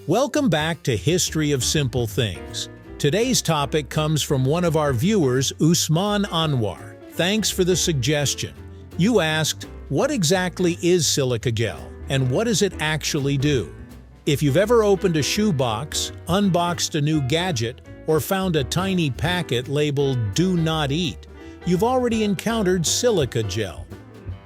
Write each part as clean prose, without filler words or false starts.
Welcome back to History of Simple Things. Today's topic comes from one of our viewers, Usman Anwar. Thanks for the suggestion. You asked, what exactly is silica gel, and what does it actually do? If you've ever opened a shoebox, unboxed a new gadget, or found a tiny packet labeled "Do Not Eat," you've already encountered silica gel.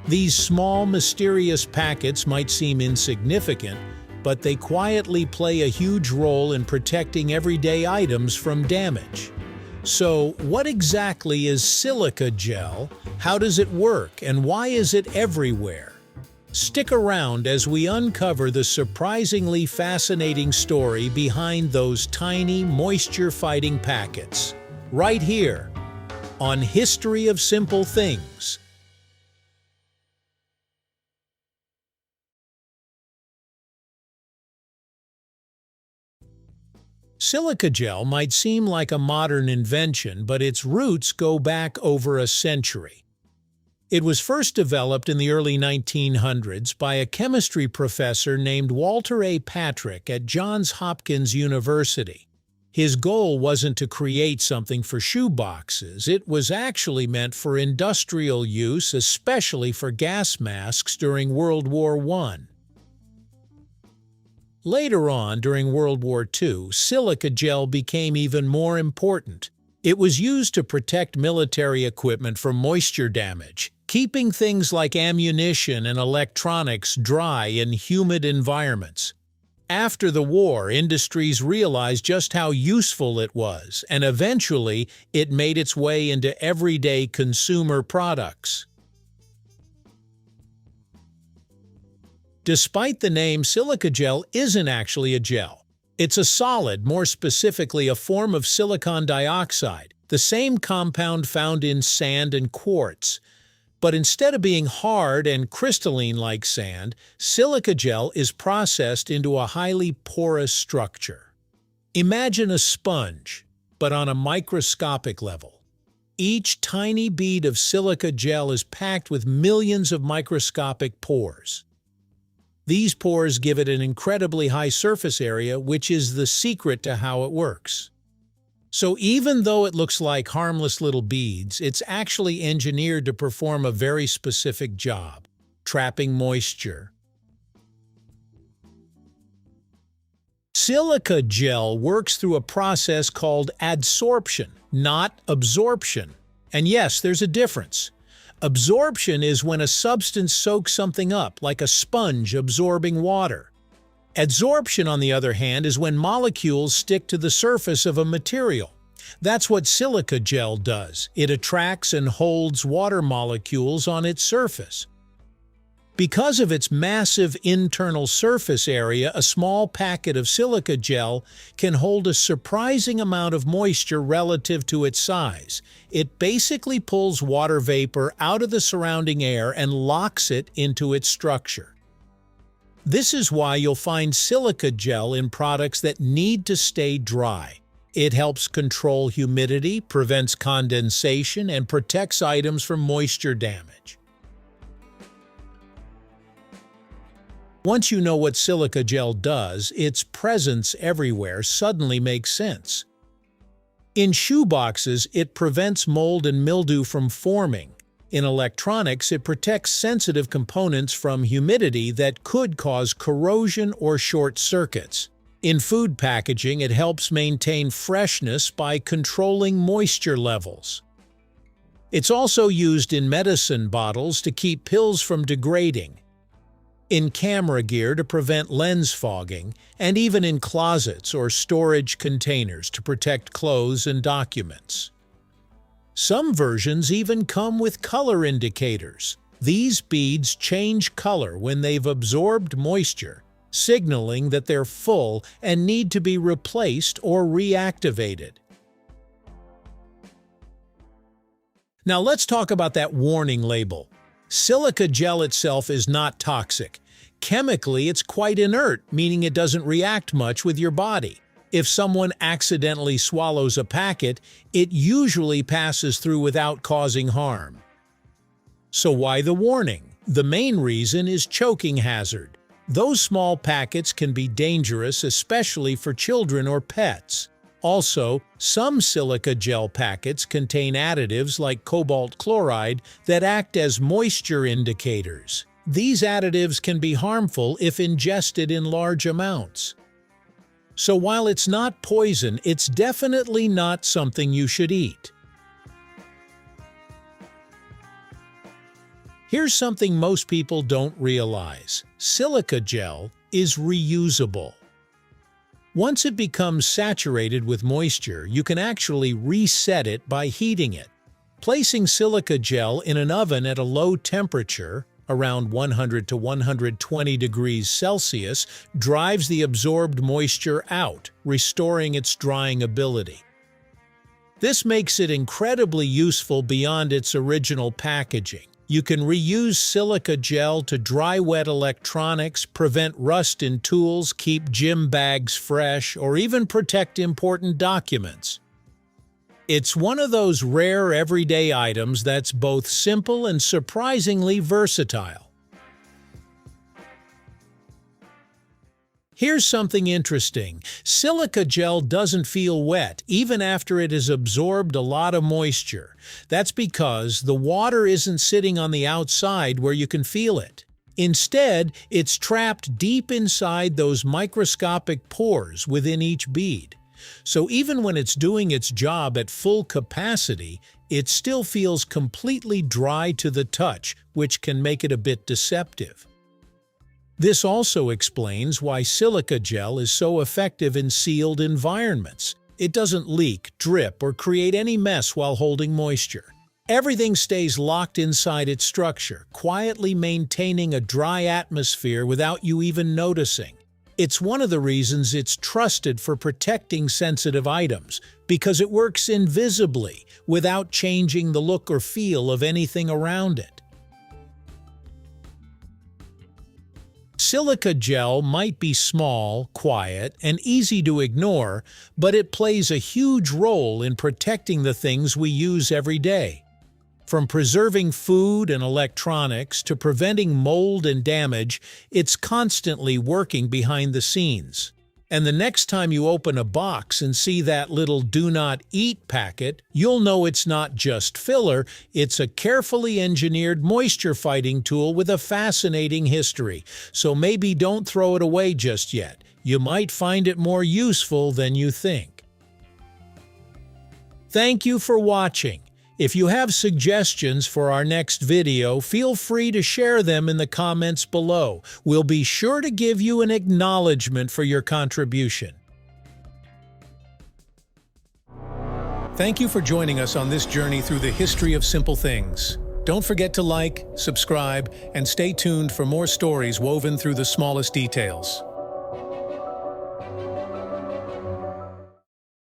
These small, mysterious packets might seem insignificant, but they quietly play a huge role in protecting everyday items from damage. So, what exactly is silica gel? How does it work, and why is it everywhere? Stick around as we uncover the surprisingly fascinating story behind those tiny, moisture-fighting packets. Right here, on History of Simple Things. Silica gel might seem like a modern invention, but its roots go back over a century. It was first developed in the early 1900s by a chemistry professor named Walter A. Patrick at Johns Hopkins University. His goal wasn't to create something for shoeboxes. It was actually meant for industrial use, especially for gas masks during World War I. Later on, during World War II, silica gel became even more important. It was used to protect military equipment from moisture damage, keeping things like ammunition and electronics dry in humid environments. After the war, industries realized just how useful it was, and eventually it made its way into everyday consumer products. Despite the name, silica gel isn't actually a gel. It's a solid, more specifically a form of silicon dioxide, the same compound found in sand and quartz. But instead of being hard and crystalline like sand, silica gel is processed into a highly porous structure. Imagine a sponge, but on a microscopic level. Each tiny bead of silica gel is packed with millions of microscopic pores. These pores give it an incredibly high surface area, which is the secret to how it works. So even though it looks like harmless little beads, it's actually engineered to perform a very specific job, trapping moisture. Silica gel works through a process called adsorption, not absorption. And yes, there's a difference. Absorption is when a substance soaks something up, like a sponge absorbing water. Adsorption, on the other hand, is when molecules stick to the surface of a material. That's what silica gel does. It attracts and holds water molecules on its surface. Because of its massive internal surface area, a small packet of silica gel can hold a surprising amount of moisture relative to its size. It basically pulls water vapor out of the surrounding air and locks it into its structure. This is why you'll find silica gel in products that need to stay dry. It helps control humidity, prevents condensation, and protects items from moisture damage. Once you know what silica gel does, its presence everywhere suddenly makes sense. In shoeboxes, it prevents mold and mildew from forming. In electronics, it protects sensitive components from humidity that could cause corrosion or short circuits. In food packaging, it helps maintain freshness by controlling moisture levels. It's also used in medicine bottles to keep pills from degrading, in camera gear to prevent lens fogging, and even in closets or storage containers to protect clothes and documents. Some versions even come with color indicators. These beads change color when they've absorbed moisture, signaling that they're full and need to be replaced or reactivated. Now let's talk about that warning label. Silica gel itself is not toxic. Chemically, it's quite inert, meaning it doesn't react much with your body. If someone accidentally swallows a packet, it usually passes through without causing harm. So why the warning? The main reason is choking hazard. Those small packets can be dangerous, especially for children or pets. Also, some silica gel packets contain additives like cobalt chloride that act as moisture indicators. These additives can be harmful if ingested in large amounts. So while it's not poison, it's definitely not something you should eat. Here's something most people don't realize. Silica gel is reusable. Once it becomes saturated with moisture, you can actually reset it by heating it. Placing silica gel in an oven at a low temperature, around 100 to 120 degrees Celsius, drives the absorbed moisture out, restoring its drying ability. This makes it incredibly useful beyond its original packaging. You can reuse silica gel to dry wet electronics, prevent rust in tools, keep gym bags fresh, or even protect important documents. It's one of those rare everyday items that's both simple and surprisingly versatile. Here's something interesting. Silica gel doesn't feel wet, even after it has absorbed a lot of moisture. That's because the water isn't sitting on the outside where you can feel it. Instead, it's trapped deep inside those microscopic pores within each bead. So even when it's doing its job at full capacity, it still feels completely dry to the touch, which can make it a bit deceptive. This also explains why silica gel is so effective in sealed environments. It doesn't leak, drip, or create any mess while holding moisture. Everything stays locked inside its structure, quietly maintaining a dry atmosphere without you even noticing. It's one of the reasons it's trusted for protecting sensitive items, because it works invisibly, without changing the look or feel of anything around it. Silica gel might be small, quiet, and easy to ignore, but it plays a huge role in protecting the things we use every day. From preserving food and electronics to preventing mold and damage, it's constantly working behind the scenes. And the next time you open a box and see that little "Do Not Eat" packet, you'll know it's not just filler, it's a carefully engineered moisture-fighting tool with a fascinating history. So maybe don't throw it away just yet. You might find it more useful than you think. Thank you for watching. If you have suggestions for our next video, feel free to share them in the comments below. We'll be sure to give you an acknowledgement for your contribution. Thank you for joining us on this journey through the history of simple things. Don't forget to like, subscribe, and stay tuned for more stories woven through the smallest details.